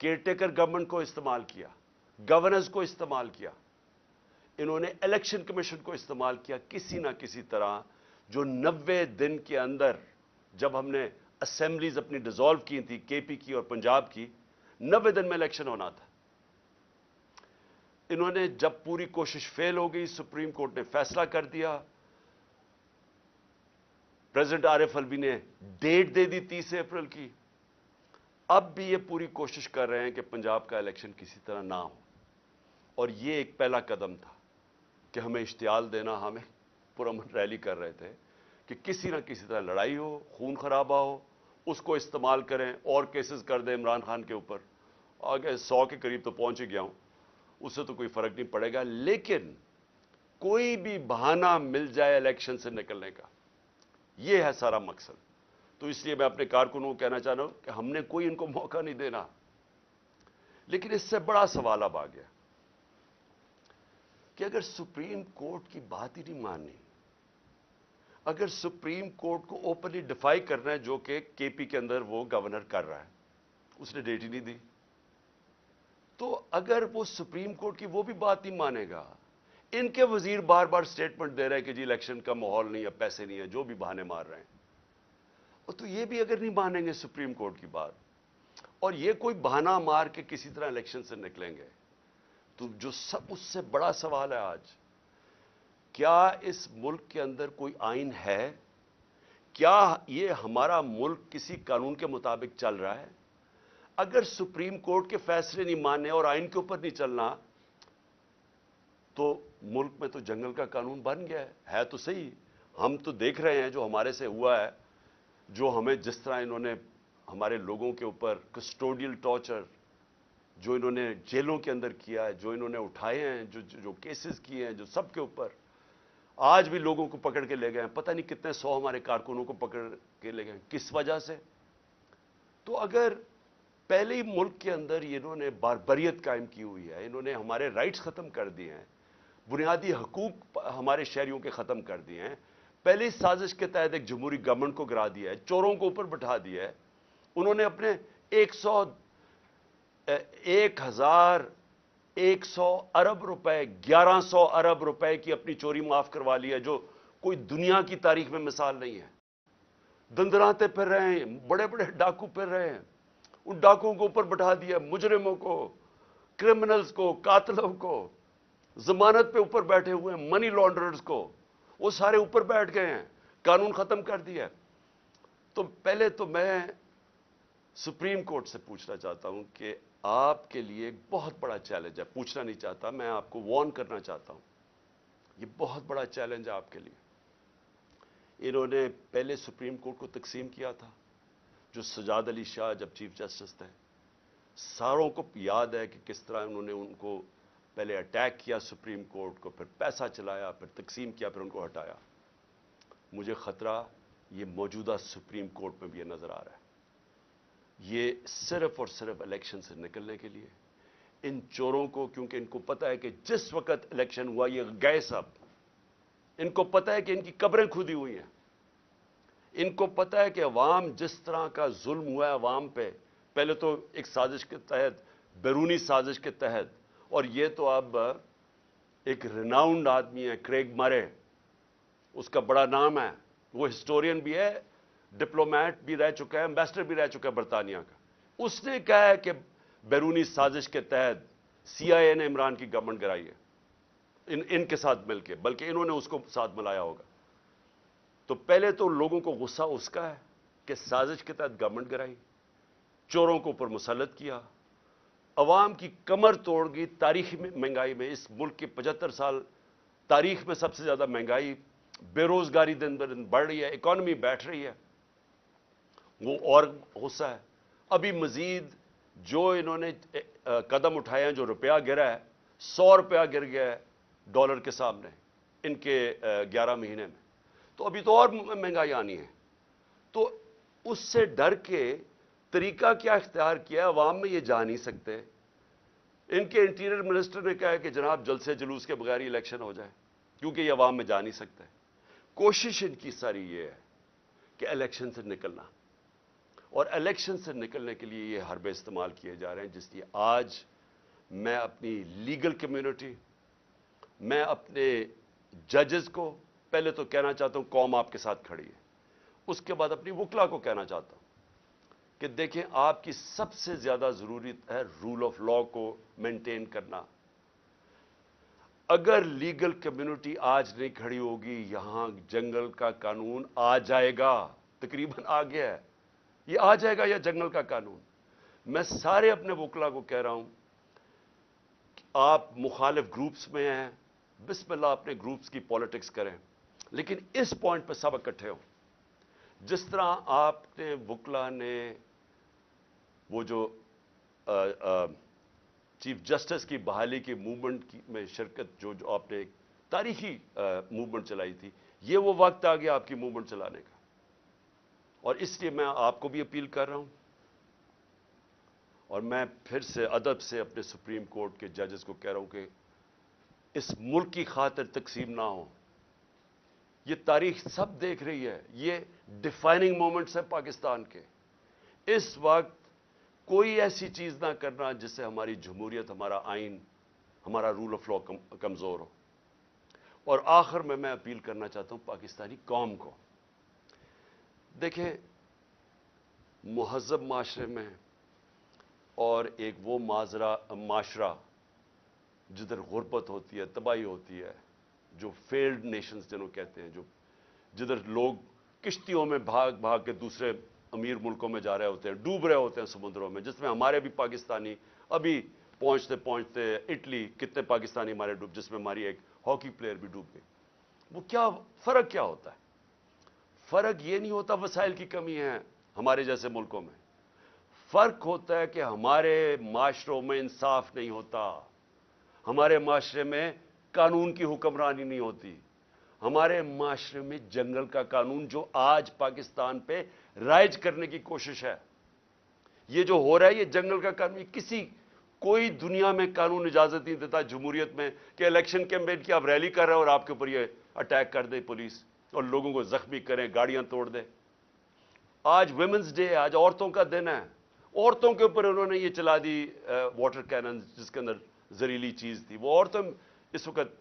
Care taker government کو استعمال کیا, گورننس کو استعمال کیا, انہوں نے الیکشن کمیشن کو استعمال کیا کسی نہ کسی طرح, جو 90 دن کے اندر, جب ہم نے اسمبلیز اپنی ڈیزالو کی تھی, کے پی کی اور پنجاب کی, 90 دن میں الیکشن ہونا تھا. انہوں نے جب پوری کوشش فیل ہو گئی, سپریم کورٹ نے فیصلہ کر دیا, پریزیڈنٹ عارف الوی نے ڈیٹ دے دی 30 اپریل کی. اب بھی یہ پوری کوشش کر رہے ہیں کہ پنجاب کا الیکشن کسی طرح نہ ہو, اور یہ ایک پہلا قدم تھا کہ ہمیں اشتعال دینا, ہمیں پرامن ریلی کر رہے تھے کہ کسی نہ کسی طرح لڑائی ہو, خون خرابہ ہو, اس کو استعمال کریں اور کیسز کر دیں عمران خان کے اوپر. آگے 100 کے قریب تو پہنچ ہی گیا ہوں, اس سے تو کوئی فرق نہیں پڑے گا, لیکن کوئی بھی بہانہ مل جائے الیکشن سے نکلنے کا, یہ ہے سارا مقصد. تو اس لیے میں اپنے کارکنوں کو کہنا چاہ رہا ہوں کہ ہم نے کوئی ان کو موقع نہیں دینا. لیکن اس سے بڑا سوال اب آ گیا کہ اگر سپریم کورٹ کی بات ہی نہیں ماننی, اگر سپریم کورٹ کو اوپنلی ڈیفائی کرنا ہے, جو کہ کے پی کے اندر وہ گورنر کر رہا ہے, اس نے ڈیٹ ہی نہیں دی, تو اگر وہ سپریم کورٹ کی وہ بھی بات نہیں مانے گا, ان کے وزیر بار بار سٹیٹمنٹ دے رہے ہیں کہ جی الیکشن کا ماحول نہیں ہے, پیسے نہیں ہے, جو بھی بہانے مار رہے ہیں, اور تو یہ بھی اگر نہیں مانیں گے سپریم کورٹ کی بات, اور یہ کوئی بہانہ مار کے کسی طرح الیکشن سے نکلیں گے, تو جو سب اس سے بڑا سوال ہے آج, کیا اس ملک کے اندر کوئی آئین ہے؟ کیا یہ ہمارا ملک کسی قانون کے مطابق چل رہا ہے؟ اگر سپریم کورٹ کے فیصلے نہیں ماننے اور آئین کے اوپر نہیں چلنا, تو ملک میں تو جنگل کا قانون بن گیا ہے تو صحیح. ہم تو دیکھ رہے ہیں جو ہمارے سے ہوا ہے, جو ہمیں جس طرح انہوں نے ہمارے لوگوں کے اوپر کسٹوڈیل ٹارچر جو انہوں نے جیلوں کے اندر کیا ہے, جو انہوں نے اٹھائے ہیں, جو کیسز کیے ہیں, جو سب کے اوپر آج بھی لوگوں کو پکڑ کے لے گئے ہیں, پتہ نہیں کتنے 100 ہمارے کارکنوں کو پکڑ کے لے گئے, کس وجہ سے؟ تو اگر پہلے ہی ملک کے اندر انہوں نے باربریت قائم کی ہوئی ہے, انہوں نے ہمارے رائٹس ختم کر دیے ہیں, بنیادی حقوق ہمارے شہریوں کے ختم کر دیے ہیں, پہلی سازش کے تحت ایک جمہوری گورنمنٹ کو گرا دیا ہے, چوروں کو اوپر بٹھا دیا ہے, انہوں نے اپنے 1,100 ارب روپے 1100 ارب روپے کی اپنی چوری معاف کروا لی ہے, جو کوئی دنیا کی تاریخ میں مثال نہیں ہے. دندراتے پھر رہے ہیں, بڑے بڑے ڈاکو پھر رہے ہیں, ان ڈاکوؤں کو اوپر بٹھا دیا, مجرموں کو, کرمنلز کو, قاتلوں کو, ضمانت پہ اوپر بیٹھے ہوئے ہیں, منی لانڈررز کو, وہ سارے اوپر بیٹھ گئے ہیں, قانون ختم کر دیا. تو پہلے تو میں سپریم کورٹ سے پوچھنا چاہتا ہوں کہ آپ کے لیے ایک بہت بڑا چیلنج ہے, پوچھنا نہیں چاہتا, میں آپ کو وارن کرنا چاہتا ہوں, یہ بہت بڑا چیلنج ہے آپ کے لیے. انہوں نے پہلے سپریم کورٹ کو تقسیم کیا تھا, جو سجاد علی شاہ جب چیف جسٹس تھے, ساروں کو یاد ہے کہ کس طرح انہوں نے ان کو پہلے اٹیک کیا سپریم کورٹ کو, پھر پیسہ چلایا, پھر تقسیم کیا, پھر ان کو ہٹایا. مجھے خطرہ یہ موجودہ سپریم کورٹ میں بھی یہ نظر آ رہا ہے. یہ صرف اور صرف الیکشن سے نکلنے کے لیے ان چوروں کو, کیونکہ ان کو پتہ ہے کہ جس وقت الیکشن ہوا یہ گئے سب, ان کو پتہ ہے کہ ان کی قبریں کھودی ہوئی ہیں, ان کو پتہ ہے کہ عوام جس طرح کا ظلم ہوا ہے عوام پہ, پہلے تو ایک سازش کے تحت, بیرونی سازش کے تحت, اور یہ تو اب ایک ریناؤنڈ آدمی ہے کریگ مرے, اس کا بڑا نام ہے, وہ ہسٹورین بھی ہے, ڈپلومیٹ بھی رہ چکا ہے, ایمبیسڈر بھی رہ چکا ہے برطانیہ کا. اس نے کہا ہے کہ بیرونی سازش کے تحت سی آئی اے نے عمران کی گورنمنٹ گرائی ہے ان کے ساتھ مل کے, بلکہ انہوں نے اس کو ساتھ ملایا ہوگا. تو پہلے تو لوگوں کو غصہ اس کا ہے کہ سازش کے تحت گورنمنٹ گرائی, چوروں کو اوپر مسلط کیا, عوام کی کمر توڑ گئی. تاریخی مہنگائی میں, اس ملک کی 75 سال تاریخ میں سب سے زیادہ مہنگائی, بے روزگاری دن بدن بڑھ رہی ہے, اکانومی بیٹھ رہی ہے, وہ اور غصہ ہے. ابھی مزید جو انہوں نے قدم اٹھائے ہیں, جو روپیہ گرا ہے, 100 روپیہ گر گیا ہے ڈالر کے سامنے ان کے 11 مہینے میں, تو ابھی تو اور مہنگائی آنی ہے. تو اس سے ڈر کے طریقہ کیا اختیار کیا ہے, عوام میں یہ جا نہیں سکتے. ان کے انٹیریئر منسٹر نے کہا ہے کہ جناب جلسے جلوس کے بغیر ہی الیکشن ہو جائے, کیونکہ یہ عوام میں جا نہیں سکتے. کوشش ان کی ساری یہ ہے کہ الیکشن سے نکلنا, اور الیکشن سے نکلنے کے لیے یہ حربے استعمال کیے جا رہے ہیں، جس لیے آج میں اپنی لیگل کمیونٹی، میں اپنے ججز کو پہلے تو کہنا چاہتا ہوں قوم آپ کے ساتھ کھڑی ہے، اس کے بعد اپنی وکلا کو کہنا چاہتا ہوں کہ دیکھیں آپ کی سب سے زیادہ ضرورت ہے رول آف لا کو مینٹین کرنا۔ اگر لیگل کمیونٹی آج نہیں کھڑی ہوگی، یہاں جنگل کا قانون آ جائے گا، تقریباً آ گیا ہے، یہ آ جائے گا یا جنگل کا قانون۔ میں سارے اپنے وکلا کو کہہ رہا ہوں کہ آپ مخالف گروپس میں ہیں، بسم اللہ اپنے گروپس کی پالیٹکس کریں، لیکن اس پوائنٹ پہ سب اکٹھے ہوں۔ جس طرح آپ نے وکلا نے وہ جو چیف جسٹس کی بحالی کی موومنٹ میں شرکت، جو آپ نے ایک تاریخی موومنٹ چلائی تھی، یہ وہ وقت آ گیا آپ کی موومنٹ چلانے کا، اور اس لیے میں آپ کو بھی اپیل کر رہا ہوں، اور میں پھر سے ادب سے اپنے سپریم کورٹ کے ججز کو کہہ رہا ہوں کہ اس ملک کی خاطر تقسیم نہ ہو۔ یہ تاریخ سب دیکھ رہی ہے، یہ ڈیفائننگ مومنٹس ہیں پاکستان کے۔ اس وقت کوئی ایسی چیز نہ کرنا جس سے ہماری جمہوریت، ہمارا آئین، ہمارا رول آف لا کمزور ہو۔ اور آخر میں اپیل کرنا چاہتا ہوں پاکستانی قوم کو، دیکھیں مہذب معاشرے میں اور ایک وہ معاشرہ جدھر غربت ہوتی ہے، تباہی ہوتی ہے، جو فیلڈ نیشنز جنہوں کہتے ہیں، جدھر لوگ کشتیوں میں بھاگ بھاگ کے دوسرے امیر ملکوں میں جا رہے ہوتے ہیں، ڈوب رہے ہوتے ہیں سمندروں میں، جس میں ہمارے بھی پاکستانی ابھی پہنچتے پہنچتے اٹلی کتنے پاکستانی ہمارے ڈوب، جس میں ہماری ایک ہاکی پلیئر بھی ڈوب گئی۔ وہ کیا فرق کیا ہوتا ہے؟ فرق یہ نہیں ہوتا وسائل کی کمی ہے ہمارے جیسے ملکوں میں، فرق ہوتا ہے کہ ہمارے معاشروں میں انصاف نہیں ہوتا، ہمارے معاشرے میں قانون کی حکمرانی نہیں ہوتی، ہمارے معاشرے میں جنگل کا قانون جو آج پاکستان پہ رائج کرنے کی کوشش ہے، یہ جو ہو رہا ہے یہ جنگل کا قانون، کوئی دنیا میں قانون اجازت نہیں دیتا جمہوریت میں کہ الیکشن کیمپین کی آپ ریلی کر رہے ہیں اور آپ کے اوپر یہ اٹیک کر دے پولیس اور لوگوں کو زخمی کریں، گاڑیاں توڑ دے۔ آج ویمنز ڈے ہے، آج عورتوں کا دن ہے، عورتوں کے اوپر انہوں نے یہ چلا دی واٹر کینن جس کے اندر زہریلی چیز تھی، وہ عورتیں اس وقت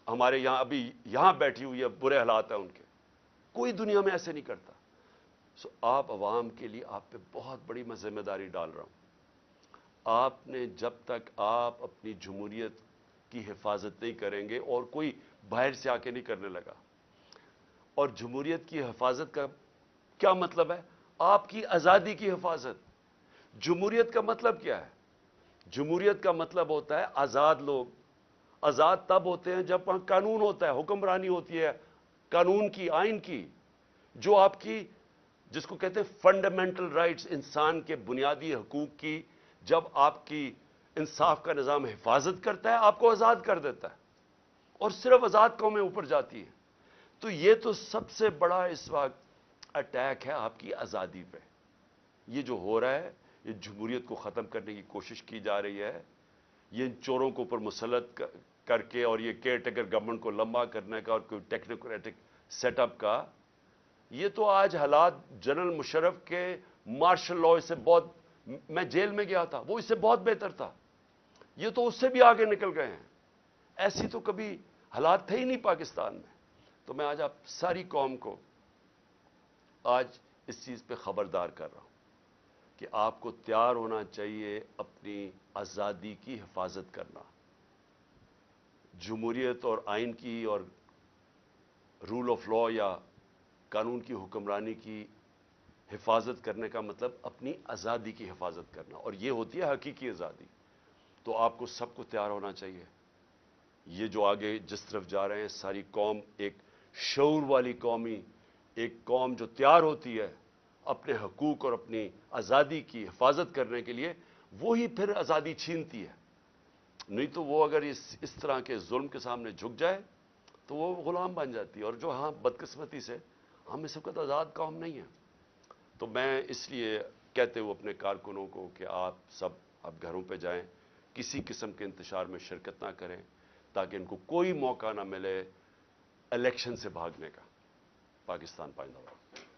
ہمارے یہاں ابھی یہاں بیٹھی ہوئی ہے، برے حالات ہیں ان کے، کوئی دنیا میں ایسے نہیں کرتا۔ آپ عوام کے لیے آپ پہ بہت بڑی میں ذمہ داری ڈال رہا ہوں، آپ نے جب تک آپ اپنی جمہوریت کی حفاظت نہیں کریں گے، اور کوئی باہر سے آ کے نہیں کرنے لگا، اور جمہوریت کی حفاظت کا کیا مطلب ہے؟ آپ کی آزادی کی حفاظت۔ جمہوریت کا مطلب کیا ہے؟ جمہوریت کا مطلب ہوتا ہے آزاد لوگ۔ آزاد تب ہوتے ہیں جب وہاں قانون ہوتا ہے، حکمرانی ہوتی ہے قانون کی، آئین کی، جو آپ کی جس کو کہتے ہیں فنڈامنٹل رائٹس، انسان کے بنیادی حقوق کی، جب آپ کی انصاف کا نظام حفاظت کرتا ہے، آپ کو آزاد کر دیتا ہے، اور صرف آزاد قومیں اوپر جاتی ہیں۔ تو یہ تو سب سے بڑا اس وقت اٹیک ہے آپ کی آزادی پہ۔ یہ جو ہو رہا ہے، یہ جمہوریت کو ختم کرنے کی کوشش کی جا رہی ہے، یہ ان چوروں کو اوپر مسلط کر کے، اور یہ کیئر ٹیکر گورنمنٹ کو لمبا کرنے کا اور کوئی ٹیکنوکریٹک سیٹ اپ کا، یہ تو آج حالات جنرل مشرف کے مارشل لاء سے بہت، میں جیل میں گیا تھا، وہ اس سے بہت بہتر تھا، یہ تو اس سے بھی آگے نکل گئے ہیں، ایسی تو کبھی حالات تھے ہی نہیں پاکستان میں۔ تو میں آج آپ ساری قوم کو آج اس چیز پہ خبردار کر رہا ہوں کہ آپ کو تیار ہونا چاہیے اپنی آزادی کی حفاظت کرنا۔ جمہوریت اور آئین کی اور رول آف لا یا قانون کی حکمرانی کی حفاظت کرنے کا مطلب اپنی آزادی کی حفاظت کرنا، اور یہ ہوتی ہے حقیقی آزادی۔ تو آپ کو سب کو تیار ہونا چاہیے۔ یہ جو آگے جس طرف جا رہے ہیں، ساری قوم ایک شعور والی قومی، ایک قوم جو تیار ہوتی ہے اپنے حقوق اور اپنی آزادی کی حفاظت کرنے کے لیے، وہی پھر آزادی چھینتی ہے۔ نہیں تو وہ اگر اس طرح کے ظلم کے سامنے جھک جائے تو وہ غلام بن جاتی ہے، اور جو ہاں بدقسمتی سے ہم اس وقت آزاد قوم نہیں ہیں۔ تو میں اس لیے کہتے ہوئے اپنے کارکنوں کو کہ آپ سب اب گھروں پہ جائیں، کسی قسم کے انتشار میں شرکت نہ کریں، تاکہ ان کو کوئی موقع نہ ملے الیکشن سے بھاگنے کا۔ پاکستان پائندہ باد۔